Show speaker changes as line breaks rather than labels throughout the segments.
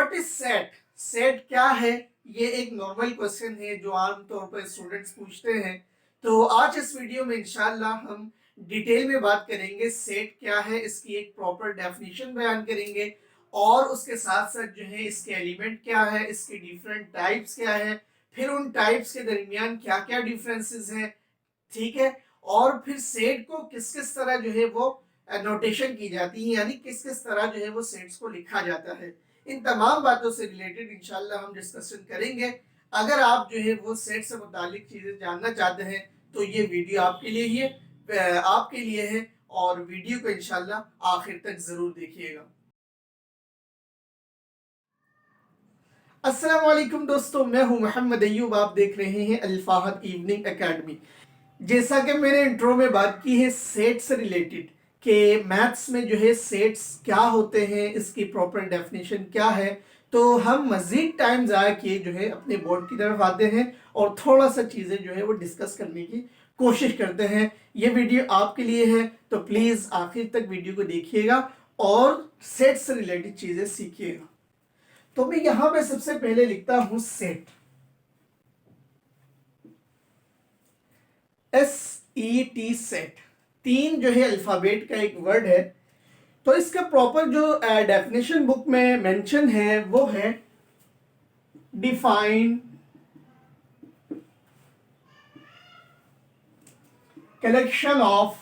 What is set? Set क्या है? ये एक नॉर्मल क्वेश्चन है जो आमतौर पर स्टूडेंट्स पूछते हैं। तो आज इस वीडियो में इंशाल्लाह हम डिटेल में बात करेंगे सेट क्या है, इसकी एक प्रॉपर डेफिनेशन बयान करेंगे और उसके साथ साथ जो है इसके एलिमेंट क्या है, इसके डिफरेंट टाइप्स क्या है, फिर उन टाइप्स के दरमियान क्या क्या डिफरेंसेस हैं, ठीक है। और फिर सेट को किस किस तरह जो है वो नोटेशन की जाती है, यानी किस किस तरह जो है वो सेट्स को लिखा जाता है। इन तमाम बातों से रिलेटेड इंशाल्लाह हम डिस्कशन करेंगे। अगर आप जो है वो सेट से मुतालिक चीजें जानना चाहते हैं तो ये वीडियो आपके लिए ही है, आपके लिए है, और वीडियो को इंशाल्लाह आखिर तक जरूर देखिएगा। अस्सलाम वालेकुम दोस्तों, मैं हूं मोहम्मद अय्यूब, आप देख रहे हैं अल फाहद इवनिंग एकेडमी। जैसा कि मैंने इंट्रो में बात की है सेट से रिलेटेड कि मैथ्स में जो है सेट्स क्या होते हैं, इसकी प्रॉपर डेफिनेशन क्या है, तो हम मजीद टाइम ज़ाया किए जो है अपने बोर्ड की तरफ आते हैं और थोड़ा सा चीज़ें जो है वो डिस्कस करने की कोशिश करते हैं। ये वीडियो आपके लिए है तो प्लीज़ आखिर तक वीडियो को देखिएगा और सेट से रिलेटेड चीज़ें सीखिएगा। तो मैं यहाँ पे सबसे पहले लिखता हूँ सेट, SET सेट। तीन जो है अल्फाबेट का एक वर्ड है। तो इसका प्रॉपर जो डेफिनेशन बुक में मेंशन है वो है define collection of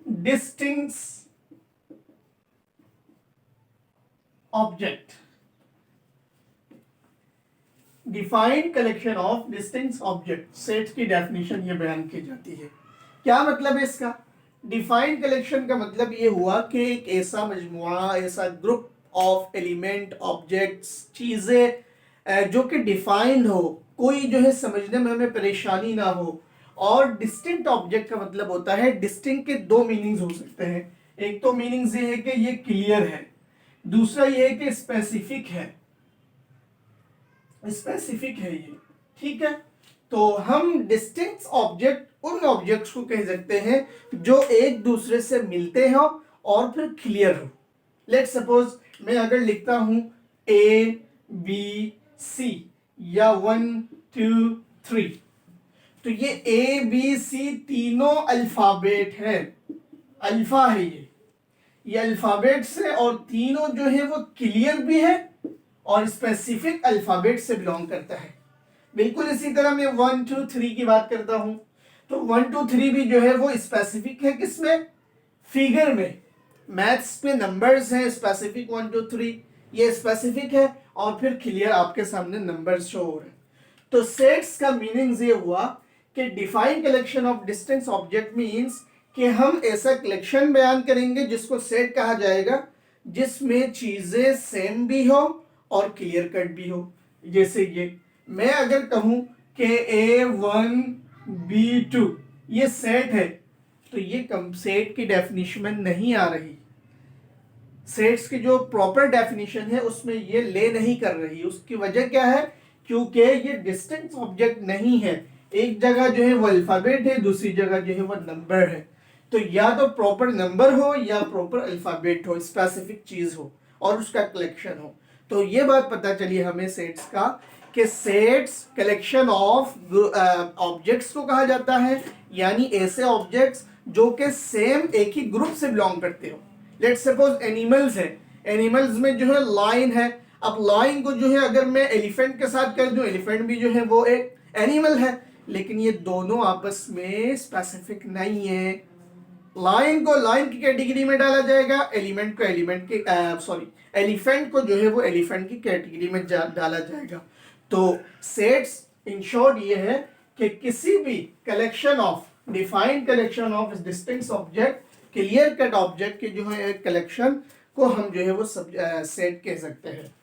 distinct object. Defined collection of distinct object, sets की डेफिनेशन ये बयान की जाती है। क्या मतलब है इसका? डिफाइंड कलेक्शन का मतलब ये हुआ कि एक ऐसा मजमुआ, ऐसा ग्रुप ऑफ एलिमेंट, ऑब्जेक्ट्स, चीजें जो कि डिफाइंड हो, कोई जो है समझने में हमें परेशानी ना हो। और डिस्टिंक्ट ऑब्जेक्ट का मतलब होता है, डिस्टिंक्ट के दो मीनिंग्स हो सकते हैं। एक तो मीनिंग्स ये है कि ये क्लियर है, दूसरा ये है कि स्पेसिफिक है, स्पेसिफिक है ये, ठीक है। तो हम डिस्टिंक्ट ऑब्जेक्ट उन ऑब्जेक्ट्स को कह सकते हैं जो एक दूसरे से मिलते हो और फिर क्लियर हो। लेट सपोज मैं अगर लिखता हूं ABC या 1 2 3, तो ये ABC तीनों अल्फाबेट है, अल्फा है ये अल्फाबेट्स है और तीनों जो है वो क्लियर भी है और स्पेसिफिक अल्फाबेट से बिलोंग करता है। बिल्कुल इसी तरह मैं 1 2 3 की बात करता हूं तो 1 2 3 भी जो है वो स्पेसिफिक है, किसमें? फिगर में। मैथ्स में नंबर्स हैं, स्पेसिफिक 1 2 3 ये स्पेसिफिक है और फिर क्लियर आपके सामने नंबर्स शो हो रहे हैं। तो सेट्स का मीनिंग ये हुआ कि define collection of distance object means कि हम ऐसा कलेक्शन बयान करेंगे जिसको सेट कहा जाएगा, जिसमें चीजें सेम भी हो और क्लियर कट भी हो। जैसे ये मैं अगर कहूं कि A1 B2 ये सेट है, तो ये कम सेट की डेफिनेशन में नहीं आ रही। सेट्स की जो प्रॉपर डेफिनेशन है उसमें ये ले नहीं कर रही। उसकी वजह क्या है? क्योंकि ये डिस्टिंक्ट ऑब्जेक्ट नहीं है। एक जगह जो है वो अल्फाबेट है, दूसरी जगह जो है वो नंबर है। तो या तो प्रॉपर नंबर हो या प्रॉपर अल्फाबेट हो, स्पेसिफिक चीज हो और उसका कलेक्शन हो। तो ये बात पता चली हमें सेट्स का कि सेट्स कलेक्शन ऑफ ऑब्जेक्ट्स को कहा जाता है, यानी ऐसे ऑब्जेक्ट्स जो कि सेम एक ही ग्रुप से बिलोंग करते हो। लेट्स सपोज एनिमल्स है, एनिमल्स में जो है लाइन है। अब लाइन को जो है अगर मैं एलिफेंट के साथ कर दूं, एलिफेंट भी जो है वो एक एनिमल है, लेकिन ये दोनों आपस में स्पेसिफिक नहीं है। लाइन को लाइन की कैटेगरी में डाला जाएगा, एलिमेंट को एलिमेंट की सॉरी एलिफेंट को जो है वो एलिफेंट की कैटेगरी में डाला जाएगा। तो सेट्स इन शॉर्ट ये है कि किसी भी collection of defined collection of distinct object, clear cut object के जो है एक कलेक्शन को हम जो है वो सब सेट कह सकते हैं।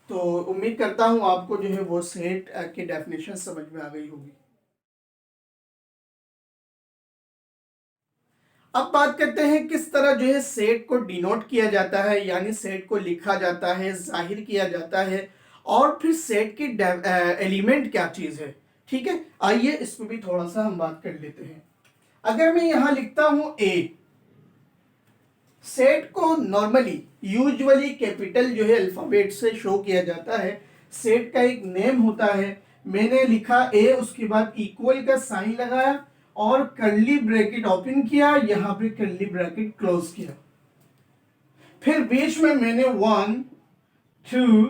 तो उम्मीद करता हूं आपको जो है वो सेट की डेफिनेशन समझ में आ गई होगी। अब बात करते हैं किस तरह जो है सेट को डिनोट किया जाता है, यानी सेट को लिखा जाता है, जाहिर किया जाता है, और फिर सेट की एलिमेंट क्या चीज है। ठीक है, आइए इसमें भी थोड़ा सा हम बात कर लेते हैं। अगर मैं यहां लिखता हूं ए, सेट को नॉर्मली यूजुअली कैपिटल जो है अल्फाबेट से शो किया जाता है। सेट का एक नेम होता है, मैंने लिखा ए, उसके बाद इक्वल का साइन लगाया और कर्ली ब्रैकेट ओपन किया, यहां पे कर्ली ब्रैकेट क्लोज किया, फिर बीच में मैंने 1 2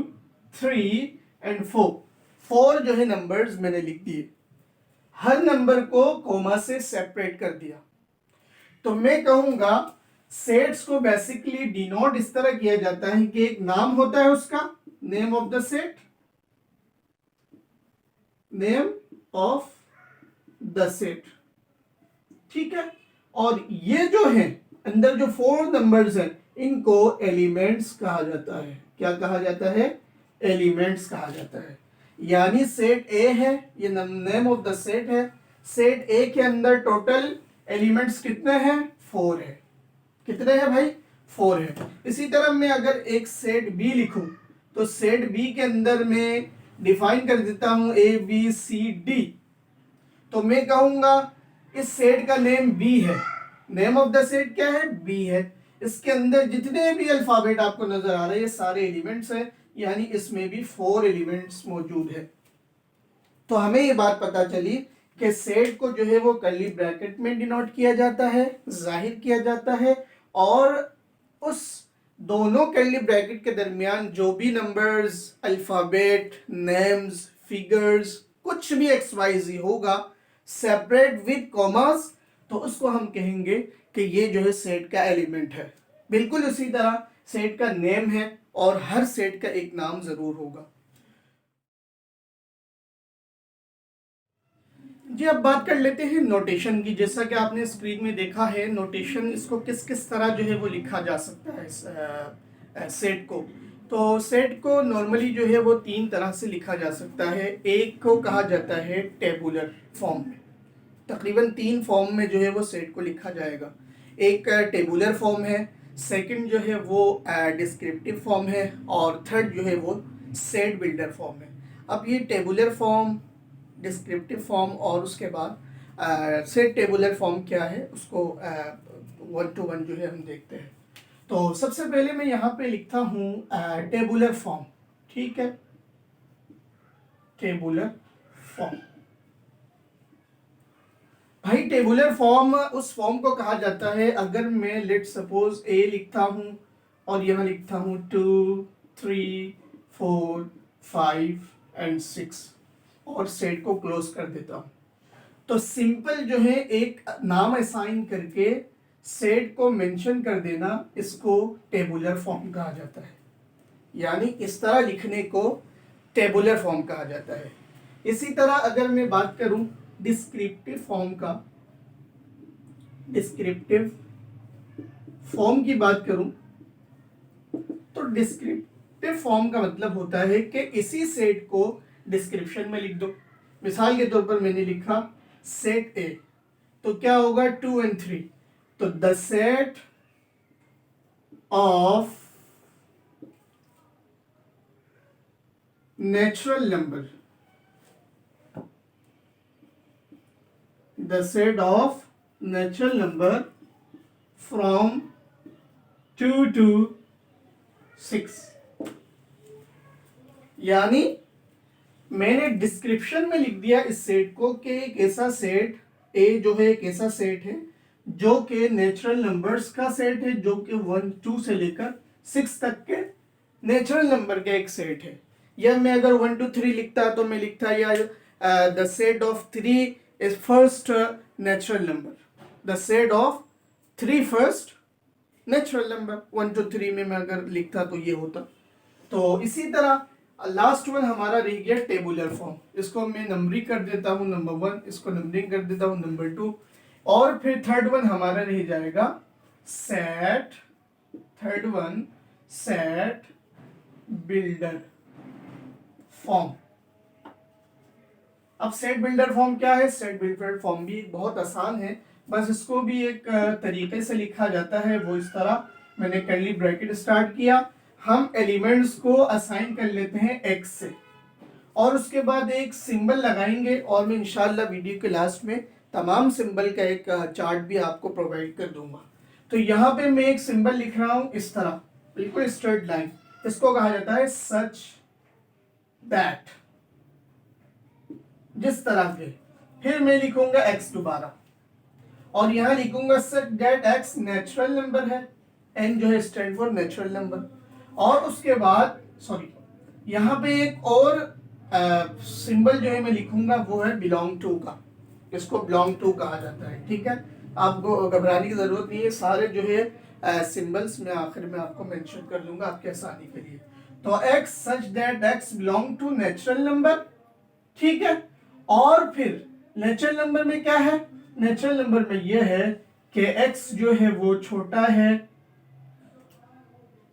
3 एंड 4 जो है नंबर्स मैंने लिख दिए, हर नंबर को कोमा से सेपरेट कर दिया। तो मैं कहूंगा सेट्स को बेसिकली डिनोट इस तरह किया जाता है कि एक नाम होता है उसका, name of the set, name of the set, ठीक है। और ये जो है अंदर जो 4 नंबर्स हैं इनको एलिमेंट्स कहा जाता है। क्या कहा जाता है? एलिमेंट्स कहा जाता है। यानी सेट ए है, ये नेम ऑफ द सेट है। सेट ए के अंदर टोटल एलिमेंट्स कितने हैं? 4 है। कितने हैं भाई? 4 है। इसी तरह मैं अगर एक सेट बी लिखूं तो सेट बी के अंदर मैं डिफाइन कर देता हूं ए बी सी डी, तो मैं कहूंगा इस सेट का नेम बी है। नेम ऑफ द सेट क्या है? बी है। इसके अंदर जितने भी अल्फाबेट आपको नजर आ रहे हैं ये सारे एलिमेंट्स हैं, यानी इसमें भी 4 एलिमेंट्स मौजूद है। तो हमें ये बात पता चली कि सेट को जो है वो कर्ली ब्रैकेट में डिनोट किया जाता है, जाहिर किया जाता है, और उस दोनों कर्ली ब्रैकेट के दरमियान जो भी नंबर्स, अल्फाबेट, नेम्स, फिगर्स, कुछ भी एक्स वाई जी होगा सेपरेट विद कॉमास, तो उसको हम कहेंगे कि ये जो है सेट का एलिमेंट है। बिल्कुल उसी तरह सेट का नेम है और हर सेट का एक नाम जरूर होगा। जी अब बात कर लेते हैं नोटेशन की। जैसा कि आपने स्क्रीन में देखा है नोटेशन, इसको किस किस तरह जो है वो लिखा जा सकता है इस सेट को। तो सेट को नॉर्मली जो है वो 3 तरह से लिखा जा सकता है। एक को कहा जाता है टेबुलर फॉर्म में, तकरीबन 3 फॉर्म में जो है वो सेट को लिखा जाएगा। एक टेबुलर फॉर्म है, सेकंड जो है वो डिस्क्रिप्टिव फॉर्म है, और थर्ड जो है वो सेट बिल्डर फॉर्म है। अब ये टेबुलर फॉर्म, डिस्क्रिप्टिव फॉर्म और उसके बाद सेट टेबुलर फॉर्म क्या है उसको 1 to 1 जो है हम देखते हैं। तो सबसे पहले मैं यहाँ पे लिखता हूँ टेबुलर फॉर्म, ठीक है, टेबुलर फॉर्म। भाई टेबुलर फॉर्म उस फॉर्म को कहा जाता है अगर मैं लेट सपोज ए लिखता हूँ और यहाँ लिखता हूँ 2 3 4 5 एंड 6 और सेट को क्लोज कर देता हूँ, तो सिंपल जो है एक नाम असाइन करके सेट को मेंशन कर देना, इसको टेबुलर फॉर्म कहा जाता है। यानी इस तरह लिखने को टेबुलर फॉर्म कहा जाता है। इसी तरह अगर मैं बात करूं डिस्क्रिप्टिव फॉर्म का, डिस्क्रिप्टिव फॉर्म की बात करूं तो डिस्क्रिप्टिव फॉर्म का मतलब होता है कि इसी सेट को डिस्क्रिप्शन में लिख दो। मिसाल के तौर पर मैंने लिखा सेट ए, तो क्या होगा 2 and 3, तो the set of natural number, the set of natural number from 2 to 6। यानी मैंने डिस्क्रिप्शन में लिख दिया इस सेट को कि एक ऐसा सेट ए जो है एक ऐसा सेट है जो कि नेचुरल नंबर्स का सेट है, जो कि 1 2 से लेकर 6 तक के नेचुरल नंबर का एक सेट है। या मैं अगर 1 2 3 लिखता तो मैं लिखता या the set of 3 is first natural number, the set of 3 first natural number। 1 2 3 में मैं अगर लिखता तो ये होता। तो इसी तरह लास्ट वन हमारा रह गया टेबुलर फॉर्म, इसको मैं नंबरिंग कर देता हूँ नंबर 1, इसको नंबरिंग कर देता हूँ नंबर 2, और फिर थर्ड वन हमारा रह जाएगा set, third one set builder form. अब सेट बिल्डर फॉर्म क्या है? सेट बिल्डर फॉर्म भी बहुत आसान है, बस इसको भी एक तरीके से लिखा जाता है वो इस तरह। मैंने कर्ली ब्रैकेट स्टार्ट किया, हम एलिमेंट्स को असाइन कर लेते हैं x से, और उसके बाद एक सिंबल लगाएंगे, और मैं इंशाल्लाह वीडियो के लास्ट में तमाम सिंबल का एक चार्ट भी आपको प्रोवाइड कर दूंगा। तो यहाँ पे मैं एक सिंबल लिख रहा हूं इस तरह, बिल्कुल स्ट्रेट लाइन, इसको कहा जाता है सच दैट, जिस तरह के। फिर मैं लिखूंगा x दोबारा, और यहां लिखूंगा सच दैट x नेचुरल नंबर है, n जो है स्टैंड फॉर नेचुरल नंबर। और उसके बाद सॉरी, यहाँ पे एक और सिंबल जो है मैं लिखूंगा वो है बिलोंग टू का, इसको बिलोंग टू कहा जाता है। ठीक है, आपको घबराने की जरूरत नहीं है, सारे जो है सिंबल्स मैं आखिर में आपको मेंशन कर दूंगा आपके आसानी के लिए। तो x such that x belong to natural number, ठीक है। और फिर नेचुरल नंबर में क्या है, नेचुरल नंबर में यह है कि x जो है वो छोटा है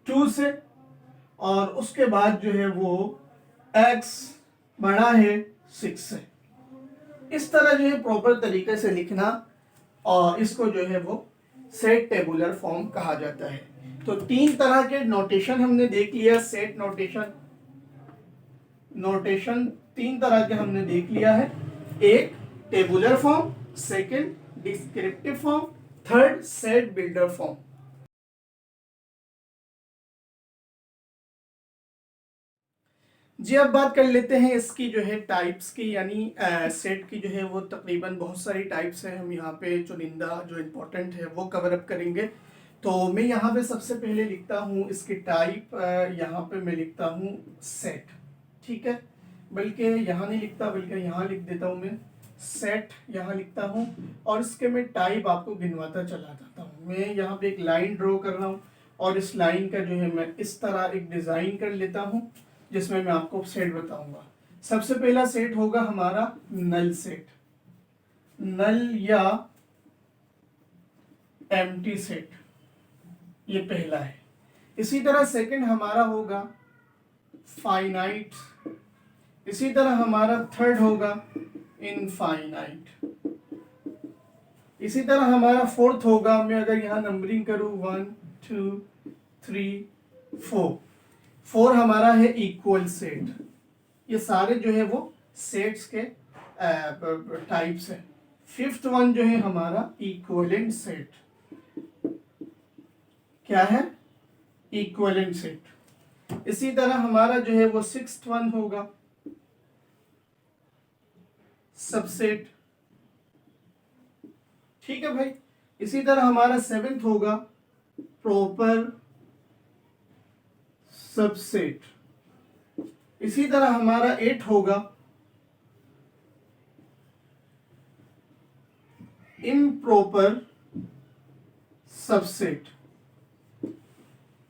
2 से, और उसके बाद जो है वो x बड़ा है 6 से। इस तरह जो है प्रॉपर तरीके से लिखना, और इसको जो है वो सेट टेबुलर फॉर्म कहा जाता है। तो 3 तरह के नोटेशन हमने देख लिया, सेट नोटेशन, नोटेशन 3 तरह के हमने देख लिया है। एक tabular form, second descriptive form, third set builder form. जी अब बात कर लेते हैं इसकी जो है टाइप्स की, यानी सेट की जो है वो तकरीबन बहुत सारी टाइप्स हैं। हम यहाँ पे चुनिंदा जो इम्पोर्टेंट है वो कवर अप करेंगे। तो मैं यहाँ पे सबसे पहले लिखता हूँ इसकी टाइप, यहाँ पे मैं लिखता हूँ सेट, ठीक है। बल्कि यहाँ नहीं लिखता, बल्कि यहाँ लिख देता हूँ मैं सेट, यहाँ लिखता हूँ, और इसके मैं टाइप आपको गिनवाता चला जाता हूँ। मैं यहाँ पे एक लाइन ड्रॉ कर रहा हूँ, और इस लाइन का जो है मैं इस तरह एक डिज़ाइन कर लेता हूँ जिसमें मैं आपको सेट बताऊंगा। सबसे पहला सेट होगा हमारा नल सेट, नल या एम्प्टी सेट, ये पहला है। इसी तरह सेकंड हमारा होगा फाइनाइट, इसी तरह हमारा थर्ड होगा इनफाइनाइट, इसी तरह हमारा फोर्थ होगा, मैं अगर यहाँ नंबरिंग करूँ 1 2 3 4, 4 हमारा है इक्वल सेट। ये सारे जो है वो सेट्स के टाइप्स हैं। फिफ्थ वन जो है हमारा इक्विवेलेंट सेट, क्या है, इक्विवेलेंट सेट। इसी तरह हमारा जो है वो सिक्स्थ वन होगा सबसेट, ठीक है भाई। इसी तरह हमारा सेवेंथ होगा प्रॉपर सबसेट। इसी तरह हमारा 8 होगा इम्प्रॉपर सबसेट।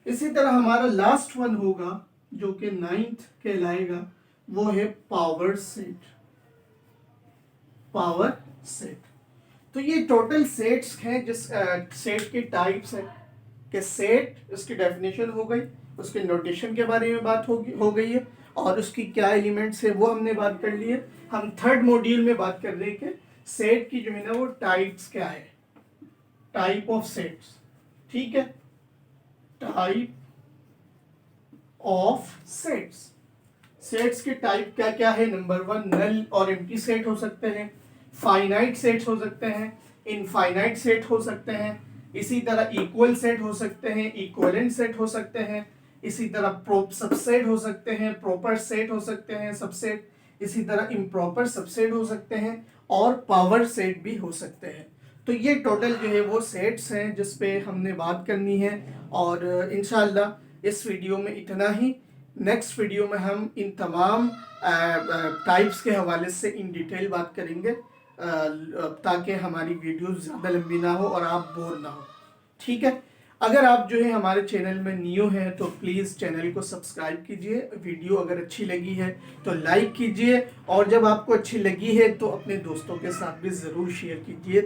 इसी तरह हमारा लास्ट वन होगा जो कि 9th कहलाएगा, वो है पावर सेट, पावर सेट। तो ये टोटल सेट्स हैं, जिस सेट की टाइप्स है कि सेट, इसकी डेफिनेशन हो गई, उसके नोटेशन के बारे में बात हो गई है, और उसकी क्या एलिमेंट्स है वो हमने बात कर ली है। हम थर्ड मॉड्यूल में बात कर रहे हैं कि सेट की जो है ना वो टाइप्स क्या है, टाइप ऑफ सेट्स, ठीक है, टाइप ऑफ सेट्स। सेट्स के टाइप क्या क्या है, नंबर 1 नल और एम्प्टी सेट हो सकते हैं, फाइनाइट सेट्स हो सकते हैं, इनफाइनाइट सेट हो सकते हैं, इसी तरह इक्वल सेट हो सकते हैं, इक्विवेलेंट सेट हो सकते हैं, इसी तरह सबसेट हो सकते हैं, प्रॉपर सेट हो सकते हैं, सबसेट, इसी तरह इम्प्रॉपर सबसेट हो सकते हैं, और पावर सेट भी हो सकते हैं। तो ये टोटल जो है वो सेट्स हैं जिस पे हमने बात करनी है, और इंशाल्लाह इस वीडियो में इतना ही। नेक्स्ट वीडियो में हम इन तमाम टाइप्स के हवाले से इन डिटेल बात करेंगे, ताकि हमारी वीडियो ज़्यादा लंबी ना हो और आप बोर ना हो, ठीक है। अगर आप जो है हमारे चैनल में न्यू हैं तो प्लीज़ चैनल को सब्सक्राइब कीजिए, वीडियो अगर अच्छी लगी है तो लाइक कीजिए, और जब आपको अच्छी लगी है तो अपने दोस्तों के साथ भी ज़रूर शेयर कीजिए।